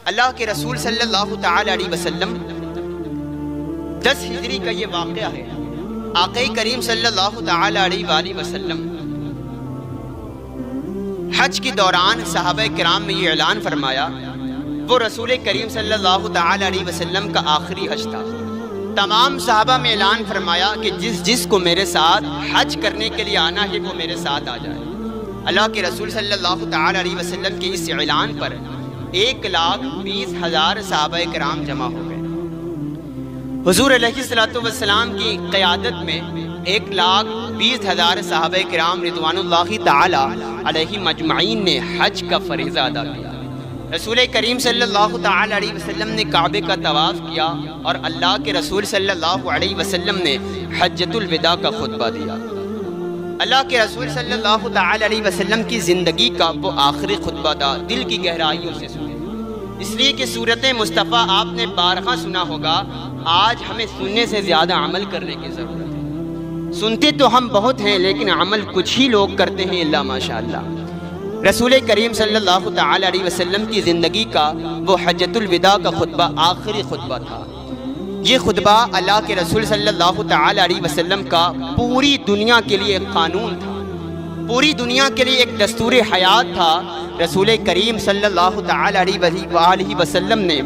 اللہ کے رسول صلی اللہ تعالی علیہ وسلم 10 ہجری کا یہ واقعہ ہے۔ آقا کریم صلی اللہ تعالی علیہ وآلہ وسلم حج کے دوران صحابہ کرام میں یہ اعلان فرمایا، وہ رسول کریم صلی اللہ تعالی علیہ وسلم کا آخری حج تھا۔ تمام صحابہ میں اعلان فرمایا کہ جس کو میرے ساتھ حج کرنے کے لیے آنا ہے وہ میرے ساتھ آ جائے۔ اللہ کے رسول صلی اللہ تعالی علیہ وسلم کے اس اعلان پر 1,20,000 صحابہ کرام جمع ہو گئے۔ حضور علیہ الصلوۃ والسلام کی قیادت میں 1,20,000 صحابہ کرام رضوان اللہ تعالی علیہ مجمعین نے حج کا فریضہ ادا کیا۔ رسول کریم صلی اللہ تعالی علیہ وسلم نے کعبے کا طواف کیا اور اللہ کے رسول صلی اللہ علیہ وسلم نے حجۃ الوداع کا خطبہ دیا۔ اللہ کے رسول صلی اللہ تعالی علیہ وسلم کی زندگی کا وہ آخری خطبہ تھا، دل کی گہرائیوں سے سنے، اس لیے کہ سورت مصطفیٰ آپ نے بارہا سنا ہوگا۔ آج ہمیں سننے سے زیادہ عمل کرنے کی ضرورت ہے۔ سنتے تو ہم بہت ہیں لیکن عمل کچھ ہی لوگ کرتے ہیں، اللہ ماشاء اللہ۔ رسول کریم صلی اللہ تعالی علیہ وسلم کی زندگی کا وہ حجۃ الوداع کا خطبہ آخری خطبہ تھا۔ یہ خطبہ اللہ کے رسول صلی اللہ تعالی علیہ وسلم کا پوری دنیا کے لیے ایک قانون تھا، پوری دنیا کے لیے ایک دستور حیات تھا۔ رسول کریم صلی اللہ تعالی علیہ وسلم نے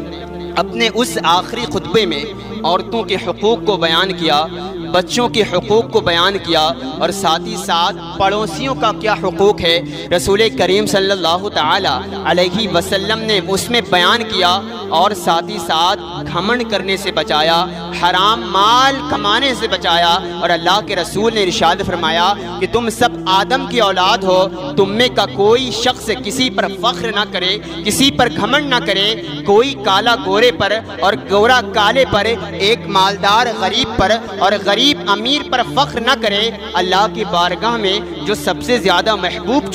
اپنے اس آخری خطبے میں عورتوں کے حقوق کو بیان کیا، بچوں کے حقوق کو بیان کیا، اور ساتھ ہی ساتھ پڑوسیوں کا کیا حقوق ہے رسول کریم صلی اللہ تعالی علیہ وسلم نے اس میں بیان کیا، اور ساتھ ہی ساتھ گھمنڈ کرنے سے بچایا، حرام مال کمانے سے بچایا۔ اور اللہ کے رسول نے ارشاد فرمایا کہ تم سب آدم کی اولاد ہو، تم میں کا کوئی شخص کسی پر فخر نہ کرے، کسی پر گھمنڈ نہ کرے، کوئی کالا گورے پر اور گورا کالے پر، ایک مالدار غریب پر اور غریب امیر پر فخر نہ کرے۔ اللہ کی بارگاہ میں جو سب سے زیادہ محبوب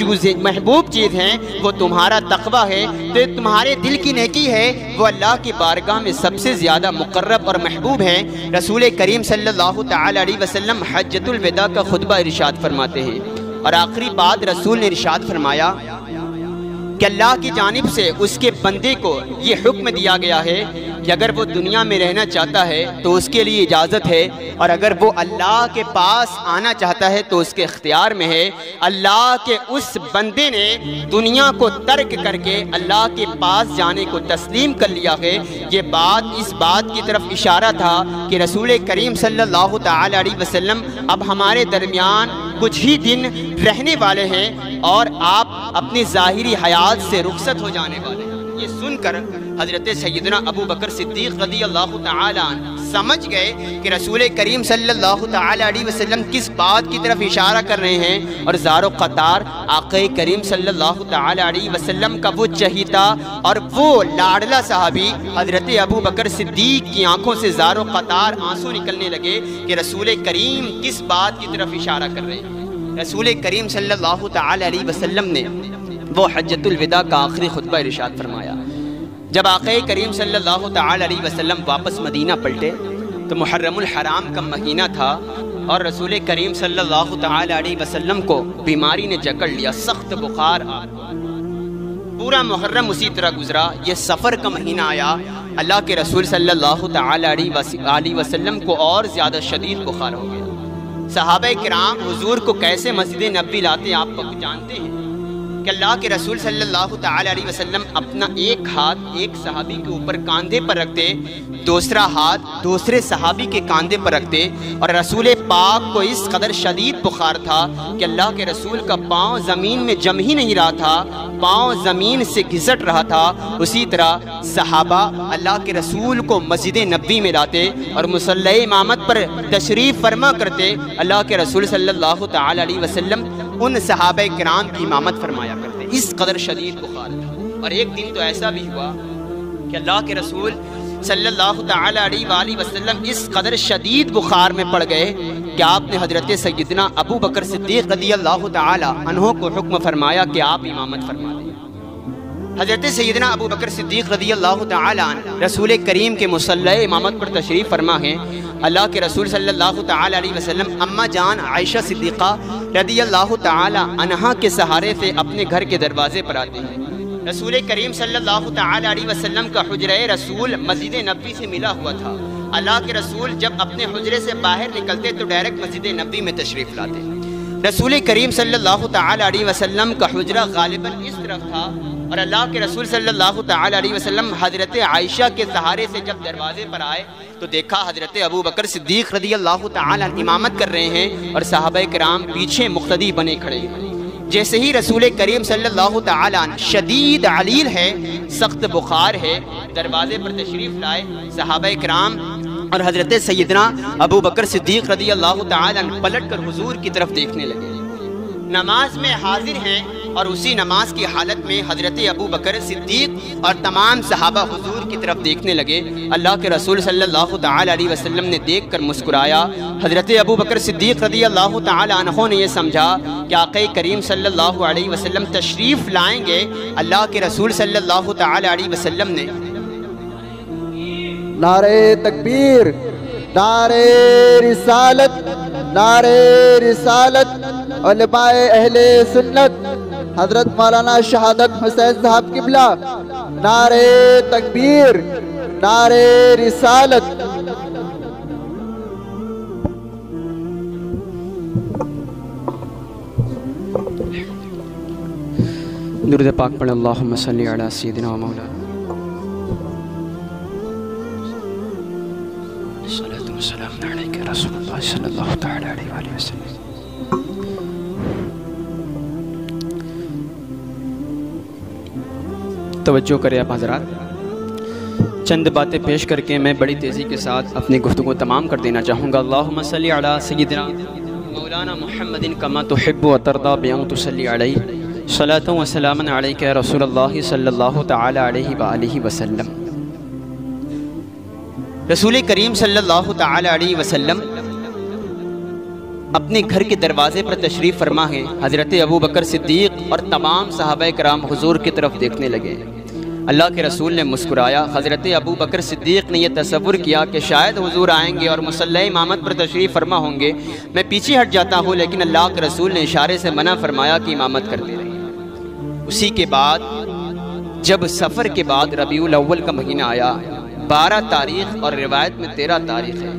چیز ہے وہ تمہارا تقوی ہے، تو تمہارے دل کی نیکی ہے، وہ اللہ کی بارگاہ میں سب سے زیادہ مقرب اور محبوب ہے۔ رسول کریم صلی اللہ تعالی علیہ وسلم حجۃ الوداع کا خطبہ ارشاد فرماتے ہیں، اور آخری بات رسول نے ارشاد فرمایا کہ اللہ کی جانب سے اس کے بندے کو یہ حکم دیا گیا ہے کہ اگر وہ دنیا میں رہنا چاہتا ہے تو اس کے لیے اجازت ہے، اور اگر وہ اللہ کے پاس آنا چاہتا ہے تو اس کے اختیار میں ہے۔ اللہ کے اس بندے نے دنیا کو ترک کر کے اللہ کے پاس جانے کو تسلیم کر لیا ہے۔ یہ بات اس بات کی طرف اشارہ تھا کہ رسول کریم صلی اللہ تعالی علیہ وسلم اب ہمارے درمیان کچھ ہی دن رہنے والے ہیں اور آپ اپنی ظاہری حیات سے رخصت ہو جانے والے ہیں۔ یہ سن کر حضرت سیدنا ابو بکر صدیق رضی اللہ تعالی عنہ سمجھ گئے کہ رسول کریم صلی اللہ تعالی علیہ وسلم کس بات کی طرف اشارہ کر رہے ہیں، اور زار و قطار آقا کریم صلی اللہ تعالی علیہ وسلم کا وہ چہیتا اور وہ لاڈلا صحابی حضرت ابو بکر صدیق کی آنکھوں سے زار و قطار آنسو نکلنے لگے کہ رسول کریم کس بات کی طرف اشارہ کر رہے ہیں۔ رسول کریم صلی اللہ تعالی علیہ وسلم نے وہ حجۃ الوداع کا آخری خطبہ ارشاد فرمایا۔ جب آقا کریم صلی اللہ تعالی علیہ وسلم واپس مدینہ پلٹے تو محرم الحرام کا مہینہ تھا، اور رسول کریم صلی اللہ تعالی علیہ وسلم کو بیماری نے جکڑ لیا، سخت بخار آ۔ پورا محرم اسی طرح گزرا، یہ سفر کا مہینہ آیا، اللہ کے رسول صلی اللہ تعالی علیہ وسلم کو اور زیادہ شدید بخار ہو گیا۔ صحابہ کرام حضور کو کیسے مسجد نبوی لاتے آپ کو جانتے ہیں کہ اللہ کے رسول صلی اللہ تعالی علیہ وسلم اپنا ایک ہاتھ ایک صحابی کے اوپر کاندھے پر رکھتے، دوسرا ہاتھ دوسرے صحابی کے کاندھے پر رکھتے، اور رسول پاک کو اس قدر شدید بخار تھا کہ اللہ کے رسول کا پاؤں زمین میں جم ہی نہیں رہا تھا، پاؤں زمین سے گھسٹ رہا تھا۔ اسی طرح صحابہ اللہ کے رسول کو مسجد نبوی میں لاتے اور مصلی امامت پر تشریف فرما کرتے۔ اللہ کے رسول صلی اللہ تعالی علیہ وسلم ان صحابہ کرام کی امامت فرمایا کرتے، اس قدر شدید بخار تھا۔ اور ایک دن تو ایسا بھی ہوا کہ اللہ کے رسول صلی اللہ تعالی علیہ وآلہ وسلم اس قدر شدید بخار میں پڑ گئے کہ آپ نے حضرت سیدنا ابو بکر صدیق رضی اللہ تعالی عنہ کو حکم فرمایا کہ آپ امامت فرما دیں۔ حضرت سیدنا ابو بکر صدیق رضی اللہ تعالی عنہ رسول کریم کے مصلی امامت پر تشریف فرما ہیں۔ اللہ کے رسول صلی اللہ تعالی علیہ وسلم اماں جان عائشہ صدیقہ رضی اللہ تعالی عنہا کے سہارے سے اپنے گھر کے دروازے پر آتے ہیں۔ رسول کریم صلی اللہ تعالی علیہ وسلم کا حجرہ رسول مسجد نبوی سے ملا ہوا تھا۔ اللہ کے رسول جب اپنے حجرے سے باہر نکلتے تو ڈائریکٹ مسجد نبوی میں تشریف لاتے۔ رسول کریم صلی اللہ تعالی علیہ وسلم کا حجرہ غالباً اس طرف تھا، اور اللہ کے رسول صلی اللہ تعالی علیہ وسلم حضرت عائشہ کے سہارے سے جب دروازے پر آئے تو دیکھا حضرت ابو بکر صدیق رضی اللہ تعالی عنہ امامت کر رہے ہیں اور صحابہ کرام پیچھے مقتدی بنے کھڑے ہیں۔ جیسے ہی رسول کریم صلی اللہ تعالی عنہ شدید علیل ہے، سخت بخار ہے، دروازے پر تشریف لائے، صحابہ کرام اور حضرت سیدنا ابو بکر صدیق رضی اللہ تعالی عنہ پلٹ کر حضور کی طرف دیکھنے لگے۔ نماز میں حاضر ہیں اور اسی نماز کی حالت میں حضرت ابو بکر صدیق اور تمام صحابہ حضور کی طرف دیکھنے لگے۔ اللہ کے رسول صلی اللہ تعالی علیہ وسلم نے دیکھ کر مسکرایا۔ حضرت ابو بکر صدیق رضی اللہ تعالی عنہ نے یہ سمجھا کہ آقا کریم صلی اللہ علیہ وسلم تشریف لائیں گے۔ اللہ کے رسول صلی اللہ تعالی علیہ وسلم نے نعرہ تکبیر، نعرہ رسالت، نعرہ رسالت، علماء اہل سنت حضرت مولانا شہادت حسین صاحب قبلہ، نعرہ تکبیر، نعرہ رسالت۔ درود پاک پڑھ اللہم صلی علی سیدنا و مولانا صلاۃ و سلام علیک رسول اللہ صلی اللہ تعالی علیہ وآلہ وسلم۔ توجہ کرے آپ حضرات، چند باتیں پیش کر کے میں بڑی تیزی کے ساتھ اپنی گفتگو تمام کر دینا چاہوں گا۔ اللہم صلی علی سیدنا مولانا محمد کما تحب و ترضی بان تصلی علیہ، صلاۃ و سلام علیک رسول اللہ صلی اللہ تعالی علیہ وآلہ وسلم۔ رسول کریم صلی اللہ تعالی علیہ وسلم اپنے گھر کے دروازے پر تشریف فرما ہے۔ حضرت ابو بکر صدیق اور تمام صحابہ کرام حضور کی طرف دیکھنے لگے۔ اللہ کے رسول نے مسکرایا۔ حضرت ابو بکر صدیق نے یہ تصور کیا کہ شاید حضور آئیں گے اور مصلی امامت پر تشریف فرما ہوں گے، میں پیچھے ہٹ جاتا ہوں، لیکن اللہ کے رسول نے اشارے سے منع فرمایا کہ امامت کرتے رہے۔ اسی کے بعد جب سفر کے بعد ربیع الاول کا مہینہ آیا، 12 تاریخ اور روایت میں 13 تاریخ ہے،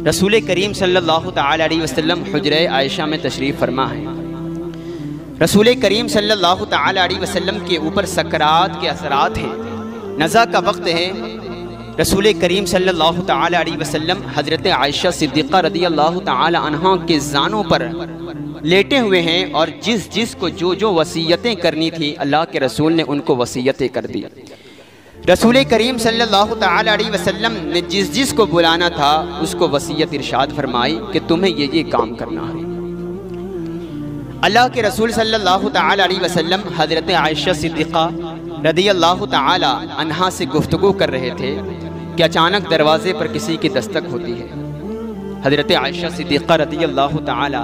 رسول کریم صلی اللہ تعالی علیہ وسلم حجرہ عائشہ میں تشریف فرما ہے۔ رسول کریم صلی اللہ تعالی علیہ وسلم کے اوپر سکرات کے اثرات ہیں، نزا کا وقت ہے۔ رسول کریم صلی اللہ تعالی علیہ وسلم حضرت عائشہ صدیقہ رضی اللہ تعالی عنہ کے زانوں پر لیٹے ہوئے ہیں، اور جس کو جو وصیتیں کرنی تھی اللہ کے رسول نے ان کو وصیتیں کر دی۔ رسول کریم صلی اللہ تعالی علیہ وسلم نے جس کو بلانا تھا اس کو وصیت ارشاد فرمائی کہ تمہیں یہ کام کرنا ہے۔ اللہ کے رسول صلی اللہ تعالی علیہ وسلم حضرت عائشہ صدیقہ رضی اللہ تعالی عنہا سے گفتگو کر رہے تھے کہ اچانک دروازے پر کسی کی دستک ہوتی ہے۔ حضرت عائشہ صدیقہ رضی اللہ تعالی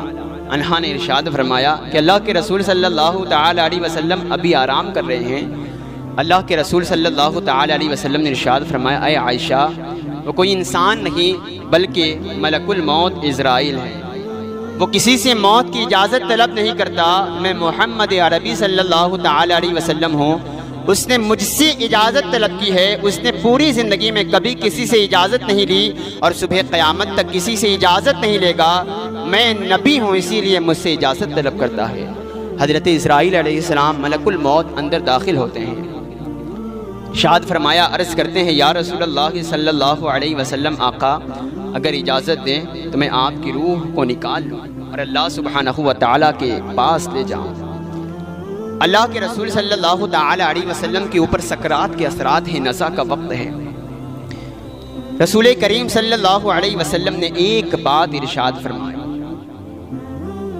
عنہا نے ارشاد فرمایا کہ اللہ کے رسول صلی اللہ تعالی علیہ وسلم ابھی آرام کر رہے ہیں۔ اللہ کے رسول صلی اللہ تعالی علیہ وسلم نے ارشاد فرمایا، اے عائشہ، وہ کوئی انسان نہیں بلکہ ملک الموت عزرائیل ہے، وہ کسی سے موت کی اجازت طلب نہیں کرتا، میں محمد عربی صلی اللہ تعالی علیہ وسلم ہوں، اس نے مجھ سے اجازت طلب کی ہے، اس نے پوری زندگی میں کبھی کسی سے اجازت نہیں لی اور صبح قیامت تک کسی سے اجازت نہیں لے گا، میں نبی ہوں اسی لیے مجھ سے اجازت طلب کرتا ہے۔ حضرت اسرائیل علیہ السلام ملک الموت اندر داخل ہوتے ہیں، شاد فرمایا، عرض کرتے ہیں یا رسول اللہ صلی اللہ علیہ وسلم، آقا اگر اجازت دیں تو میں آپ کی روح کو نکال لوں اور اللہ سبحانہ و تعالیٰ کے پاس لے جاؤں۔ اللہ کے رسول صلی اللہ تعالی علیہ وسلم کے اوپر سکرات کے اثرات ہیں، نزا کا وقت ہے۔ رسول کریم صلی اللہ علیہ وسلم نے ایک بات ارشاد فرمائی،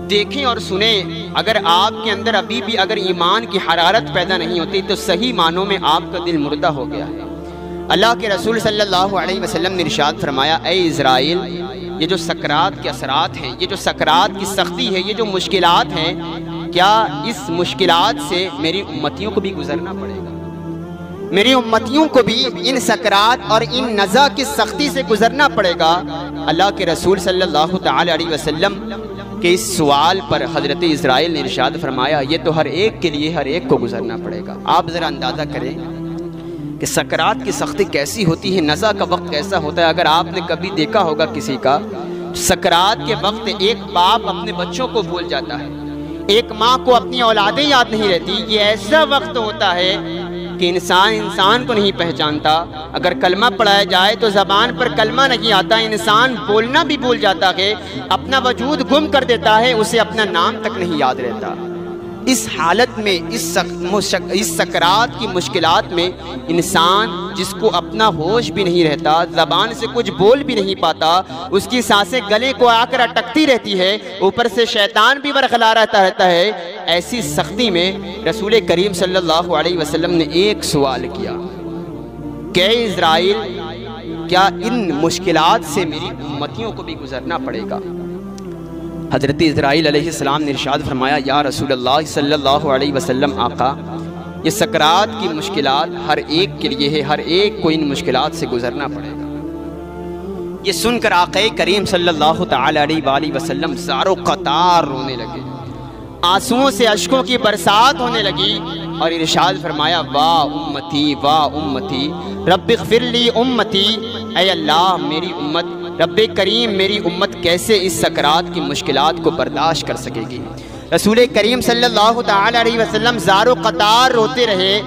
دیکھیں اور سنیں، اگر آپ کے اندر ابھی بھی اگر ایمان کی حرارت پیدا نہیں ہوتی تو صحیح معنوں میں آپ کا دل مردہ ہو گیا ہے۔ اللہ کے رسول صلی اللہ علیہ وسلم نے ارشاد فرمایا، اے اسرائیل، یہ جو سکرات کے اثرات ہیں، یہ جو سکرات کی سختی ہے، یہ جو مشکلات ہیں، کیا اس مشکلات سے میری امتیوں کو بھی گزرنا پڑے گا؟ میری امتیوں کو بھی ان سکرات اور ان نزا کی سختی سے گزرنا پڑے گا؟ اللہ کے رسول صلی اللہ تعالی علیہ وسلم کہ اس سوال پر حضرت اسرائیل نے ارشاد فرمایا یہ تو ہر ایک کے لیے ہر ایک کو گزرنا پڑے گا۔ آپ ذرا اندازہ کریں کہ سکرات کی سختی کیسی ہوتی ہے، نزع کا وقت کیسا ہوتا ہے۔ اگر آپ نے کبھی دیکھا ہوگا کسی کا سکرات کے وقت ایک باپ اپنے بچوں کو بھول جاتا ہے، ایک ماں کو اپنی اولادیں یاد نہیں رہتی، یہ ایسا وقت ہوتا ہے کہ انسان کو نہیں پہچانتا۔ اگر کلمہ پڑھایا جائے تو زبان پر کلمہ نہیں آتا، انسان بولنا بھی بھول جاتا ہے، اپنا وجود گم کر دیتا ہے، اسے اپنا نام تک نہیں یاد رہتا۔ اس حالت میں اس سکرات کی مشکلات میں انسان جس کو اپنا ہوش بھی نہیں رہتا، زبان سے کچھ بول بھی نہیں پاتا، اس کی سانسیں گلے کو آ کر اٹکتی رہتی ہے، اوپر سے شیطان بھی برخلا رہتا ہے، ایسی سختی میں رسول کریم صلی اللہ علیہ وسلم نے ایک سوال کیا کہ اے اسرائیل، کیا ان مشکلات سے میری امتیوں کو بھی گزرنا پڑے گا؟ حضرت اسرائیل علیہ السلام نے ارشاد فرمایا یا رسول اللہ صلی اللہ علیہ وسلم آقا، یہ سکرات کی مشکلات ہر ایک کے لیے ہے، ہر ایک کو ان مشکلات سے گزرنا پڑے گا۔ یہ سن کر آقا کریم صلی اللہ تعالی علیہ وآلہ وسلم زارو قطار رونے لگے، آنسوؤں سے اشکوں کی برسات ہونے لگی اور ارشاد فرمایا واہ امتی رب اغفر لی امتی، اے اللہ میری امت، رب کریم میری امت کیسے اس سکرات کی مشکلات کو برداشت کر سکے گی؟ رسول کریم صلی اللہ تعالی علیہ وسلم زارو قطار روتے رہے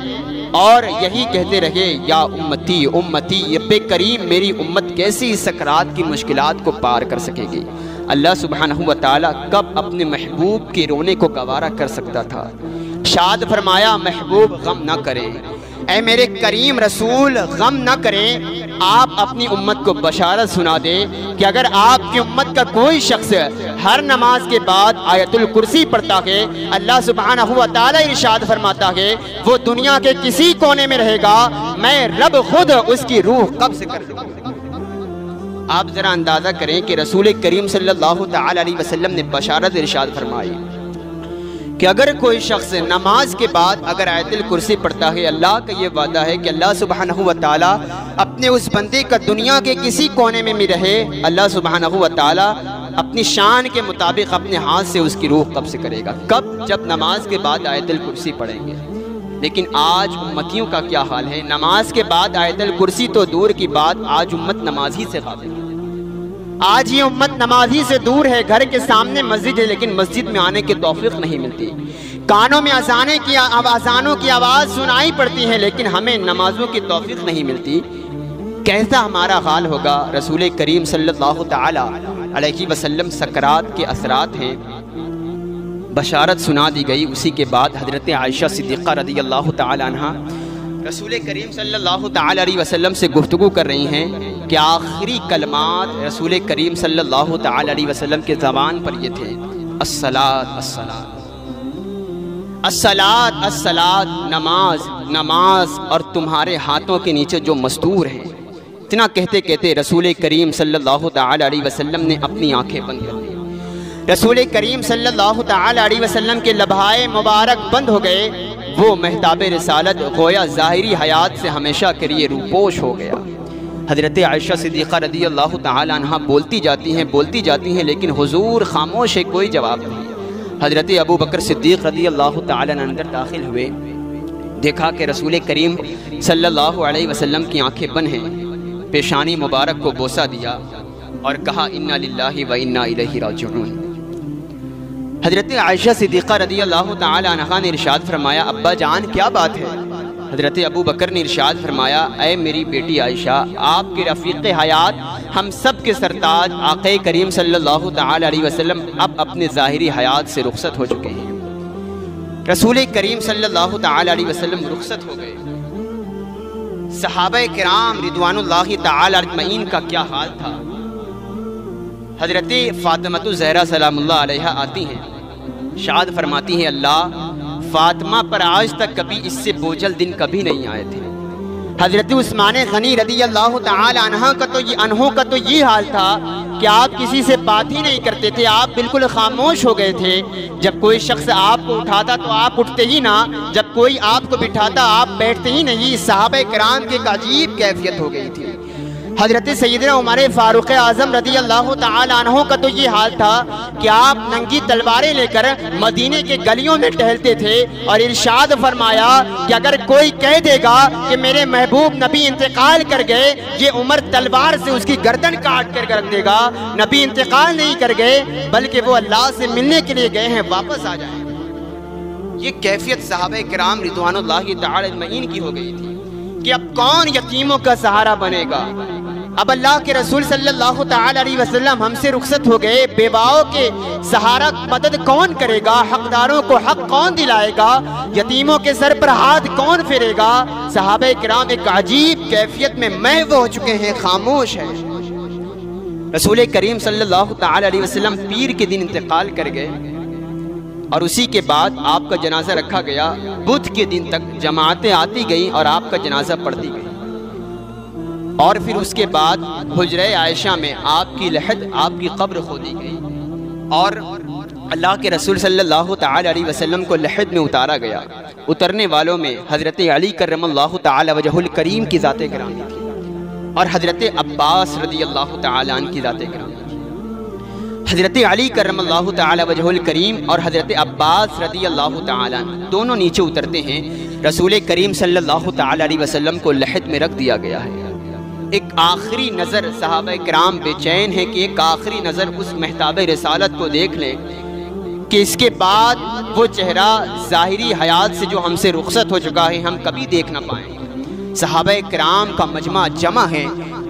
اور یہی کہتے رہے یا امتی امتی، رب کریم میری امت کیسے اس سکرات کی مشکلات کو پار کر سکے گی؟ اللہ سبحانہ و تعالیٰ کب اپنے محبوب کے رونے کو گوارا کر سکتا تھا؟ شاد فرمایا محبوب غم نہ کریں، اے میرے کریم رسول غم نہ کریں، آپ اپنی امت کو بشارت سنا دیں کہ اگر آپ کی امت کا کوئی شخص ہر نماز کے بعد آیت الکرسی پڑھتا ہے، اللہ سبحانہ و تعالیٰ ارشاد فرماتا ہے وہ دنیا کے کسی کونے میں رہے گا، میں رب خود اس کی روح قبض کر لوں۔ آپ ذرا اندازہ کریں کہ رسول کریم صلی اللہ تعالی علیہ وسلم نے بشارت ارشاد فرمائی کہ اگر کوئی شخص نماز کے بعد اگر آیت الکرسی پڑھتا ہے، اللہ کا یہ وعدہ ہے کہ اللہ سبحانہ و تعالیٰ اپنے اس بندے کا دنیا کے کسی کونے میں بھی رہے، اللہ سبحانہ و تعالیٰ اپنی شان کے مطابق اپنے ہاتھ سے اس کی روح قبض کرے گا۔ کب؟ جب نماز کے بعد آیت الکرسی پڑھیں گے۔ لیکن آج امتیوں کا کیا حال ہے؟ نماز کے بعد آیت الکرسی تو دور کی بات، آج امت نمازی سے غافل ہے، آج یہ امت نمازی سے دور ہے۔ گھر کے سامنے مسجد ہے لیکن مسجد میں آنے کی توفیق نہیں ملتی، کانوں میں اذانوں کی آواز سنائی پڑتی ہے لیکن ہمیں نمازوں کی توفیق نہیں ملتی۔ کیسا ہمارا حال ہوگا؟ رسول کریم صلی اللہ تعالی علیہ وسلم سکرات کے اثرات ہیں، بشارت سنا دی گئی۔ اسی کے بعد حضرت عائشہ صدیقہ رضی اللہ تعالی عنہ رسول کریم صلی اللہ تعالی علیہ وسلم سے گفتگو کر رہی ہیں کہ آخری کلمات رسول کریم صلی اللہ تعالی علیہ وسلم کے زبان پر یہ تھے، الصلاۃ الصلاۃ الصلاۃ الصلاۃ، نماز نماز، اور تمہارے ہاتھوں کے نیچے جو مستور ہیں۔ اتنا کہتے کہتے رسول کریم صلی اللہ تعالی علیہ وسلم نے اپنی آنکھیں بند کر دی، رسول کریم صلی اللہ تعالی علیہ وسلم کے لبھائے مبارک بند ہو گئے، وہ مہتاب رسالت گویا ظاہری حیات سے ہمیشہ کے لیے روپوش ہو گیا۔ حضرت عائشہ صدیقہ رضی اللہ تعالی عنہ بولتی جاتی ہیں لیکن حضور خاموش ہے، کوئی جواب نہیں۔ حضرت ابو بکر صدیق رضی اللہ تعالی عنہ اندر داخل ہوئے، دیکھا کہ رسول کریم صلی اللہ علیہ وسلم کی آنکھیں بند ہیں، پیشانی مبارک کو بوسہ دیا اور کہا انا للہ و انا الیہ راجعون۔ حضرت عائشہ صدیقہ رضی اللہ تعالی عنہ نے ارشاد فرمایا ابا جان کیا بات ہے؟ حضرت ابو بکر نے ارشاد فرمایا اے میری بیٹی عائشہ، آپ کے رفیق حیات، ہم سب کے سرتاج آقا کریم صلی اللہ تعالی علیہ وسلم اب اپنے ظاہری حیات سے رخصت ہو چکے ہیں۔ رسول کریم صلی اللہ تعالی علیہ وسلم رخصت ہو گئے، صحابہ کرام رضوان اللہ تعالی اجمعین کا کیا حال تھا؟ حضرت فاطمہ الزہرا سلام اللہ علیہا آتی ہیں، شاد فرماتی ہیں اللہ فاطمہ پر آج تک کبھی اس سے بوجھل دن کبھی نہیں آئے تھے۔ حضرت عثمان غنی رضی اللہ تعالی عنہ کا تو یہ حال تھا کہ آپ کسی سے بات ہی نہیں کرتے تھے، آپ بالکل خاموش ہو گئے تھے۔ جب کوئی شخص آپ کو اٹھاتا تو آپ اٹھتے ہی نہ، جب کوئی آپ کو بٹھاتا آپ بیٹھتے ہی نہیں۔ صحابہ کرام کی ایک عجیب کیفیت ہو گئی تھی۔ حضرت سیدنا عمر فاروق اعظم رضی اللہ تعالی عنہ کا تو یہ حال تھا کہ آپ ننگی تلواریں لے کر مدینے کے گلیوں میں ٹہلتے تھے، اور ارشاد فرمایا کہ اگر کوئی کہہ دے گا کہ میرے محبوب نبی انتقال کر گئے، یہ عمر تلوار سے اس کی گردن کاٹ کر رکھ دے گا۔ نبی انتقال نہیں کر گئے بلکہ وہ اللہ سے ملنے کے لیے گئے ہیں، واپس آ جائیں۔ یہ کیفیت صحابہ کرام رضوان اللہ تعالی اجمعین کی ہو گئی تھی کہ اب کون یتیموں کا سہارا بنے گا؟ اب اللہ کے رسول صلی اللہ تعالی علیہ وسلم ہم سے رخصت ہو گئے، بیواؤں کے سہارا مدد کون کرے گا؟ حقداروں کو حق کون دلائے گا؟ یتیموں کے سر پر ہاتھ کون پھیرے گا؟ صحابہ کرام ایک عجیب کیفیت میں محو ہو چکے ہیں، خاموش ہیں۔ رسول کریم صلی اللہ تعالی علیہ وسلم پیر کے دن انتقال کر گئے، اور اسی کے بعد آپ کا جنازہ رکھا گیا۔ بدھ کے دن تک جماعتیں آتی گئیں اور آپ کا جنازہ پڑھتی گئی، اور پھر اس کے بعد حجرہ عائشہ میں آپ کی لحد، آپ کی قبر کھودی گئی، اور اللہ کے رسول صلی اللہ تعالی علیہ وسلم کو لحد میں اتارا گیا۔ اترنے والوں میں حضرت علی کرم اللہ تعالی وجہ الکریم کی ذات گرامی تھی، اور حضرت عباس رضی اللہ تعالی عنہ کی ذات گرامی تھی۔ حضرت علی کرم اللہ تعالی وجہ الکریم اور حضرت عباس رضی اللہ تعالی عنہ دونوں نیچے اترتے ہیں۔ رسول کریم صلی اللہ تعالی علیہ وسلم کو لحد میں رکھ دیا گیا ہے۔ ایک آخری نظر صحابہ کرام بے چین ہے کہ ایک آخری نظر اس مہتاب رسالت کو دیکھ لیں کہ اس کے بعد وہ چہرہ ظاہری حیات سے جو ہم سے رخصت ہو چکا ہے ہم کبھی دیکھ نہ پائیں۔ صحابہ کرام کا مجمع جمع ہے،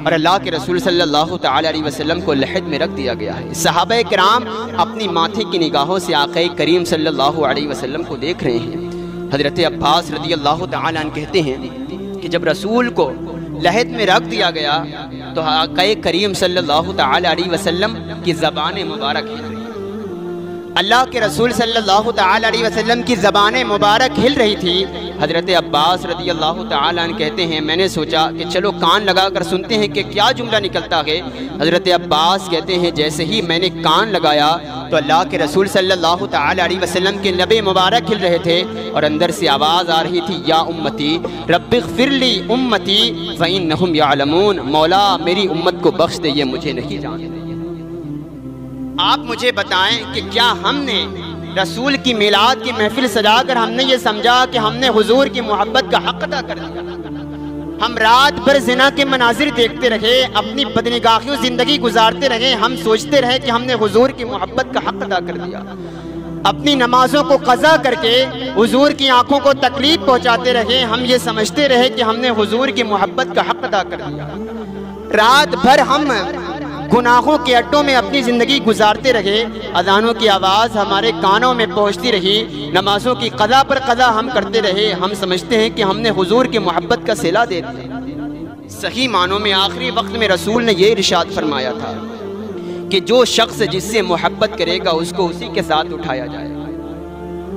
اور اللہ کے رسول صلی اللہ تعالی علیہ وسلم کو لحد میں رکھ دیا گیا ہے۔ صحابہ کرام اپنی ماتھے کی نگاہوں سے آقا کریم صلی اللہ علیہ وسلم کو دیکھ رہے ہیں۔ حضرت عباس رضی اللہ تعالی عنہ کہتے ہیں کہ جب رسول کو لحد میں رکھ دیا گیا تو آقا کریم صلی اللہ تعالی علیہ وسلم کی زبان مبارک ہل رہی، اللہ کے رسول صلی اللہ تعالی علیہ وسلم کی زبان مبارک ہل رہی تھی۔ حضرت عباس رضی اللہ تعالی عنہ کہتے ہیں میں نے سوچا کہ چلو کان لگا کر سنتے ہیں کہ کیا جملہ نکلتا ہے۔ حضرت عباس کہتے ہیں جیسے ہی میں نے کان لگایا تو اللہ کے رسول صلی اللہ تعالی علیہ وسلم کے لب مبارک ہل رہے تھے، اور اندر سے آواز آ رہی تھی یا امتی رب اغفر لی امتی فإنہم یعلمون، مولا میری امت کو بخش دے، یہ مجھے نہیں جانتے۔ آپ مجھے بتائیں کہ کیا ہم نے رسول کی میلاد کی محفل سجا کر ہم نے یہ سمجھا کہ ہم نے حضور کی محبت کا حق ادا کر دیا؟ ہم رات بھر زنا کے مناظر دیکھتے رہے، اپنی بدنگاہیوں زندگی گزارتے رہے، ہم سوچتے رہے کہ ہم نے حضور کی محبت کا حق ادا کر دیا؟ اپنی نمازوں کو قضا کر کے حضور کی آنکھوں کو تکلیف پہنچاتے رہے، ہم یہ سمجھتے رہے کہ ہم نے حضور کی محبت کا حق ادا کر دیا؟ رات بھر ہم گناہوں کے اڈوں میں اپنی زندگی گزارتے رہے، اذانوں کی آواز ہمارے کانوں میں پہنچتی رہی، نمازوں کی قضا پر قضا ہم کرتے رہے، ہم سمجھتے ہیں کہ ہم نے حضور کی محبت کا صلہ دے دیا۔ صحیح معنوں میں آخری وقت میں رسول نے یہ ارشاد فرمایا تھا کہ جو شخص جس سے محبت کرے گا اس کو اسی کے ساتھ اٹھایا جائے گا۔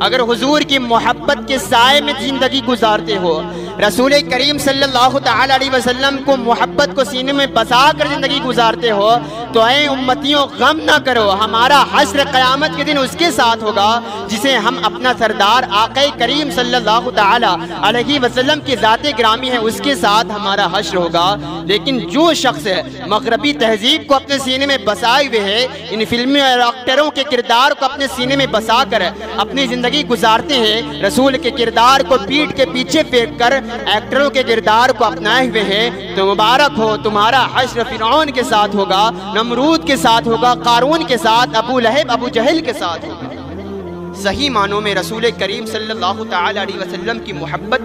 اگر حضور کی محبت کے سائے میں زندگی گزارتے ہو، رسول کریم صلی اللہ تعالی علیہ وسلم کو محبت کو سینے میں بسا کر زندگی گزارتے ہو تو اے امتیوں غم نہ کرو، ہمارا حشر قیامت کے دن اس کے ساتھ ہوگا جسے ہم اپنا سردار آقا کریم صلی اللہ تعالی علیہ وسلم کی ذات گرامی ہے اس کے ساتھ ہمارا حشر ہوگا۔ لیکن جو شخص مغربی تہذیب کو اپنے سینے میں بسائے ہوئے ہے، ان فلمی اور ایکٹروں کے کردار کو اپنے سینے میں بسا کر اپنی زندگی گزارتے ہیں، رسول کے کردار کو پیٹھ کے پیچھے پھینک کر ایکٹروں کے کردار کو اپنائے ہوئے ہیں، تو مبارک ہو، تمہارا حشر فرعون کے ساتھ ہوگا، نمرود کے ساتھ ہوگا، قارون کے ساتھ، ابو لہب ابو جہل کے ساتھ ہوگا۔ صحیح معنوں میں رسول کریم صلی اللہ تعالی علیہ وسلم کی محبت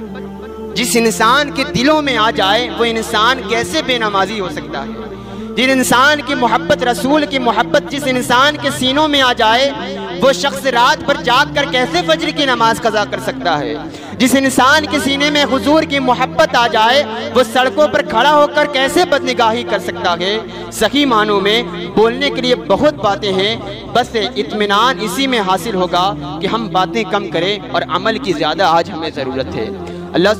جس انسان کے دلوں میں آ جائے وہ انسان کیسے بے نمازی ہو سکتا ہے؟ جن انسان کی محبت، رسول کی محبت جس انسان کے سینوں میں آ جائے وہ شخص رات بھر جاگ کر کیسے فجر کی نماز قضا کر سکتا ہے؟ جس انسان کے سینے میں حضور کی محبت آ جائے وہ سڑکوں پر کھڑا ہو کر کیسے بدنگاہی کر سکتا ہے؟ صحیح معنوں میں بولنے کے لیے بہت باتیں ہیں، بس اطمینان اسی میں حاصل ہوگا کہ ہم باتیں کم کریں اور عمل کی زیادہ آج ہمیں ضرورت ہے۔ اللہ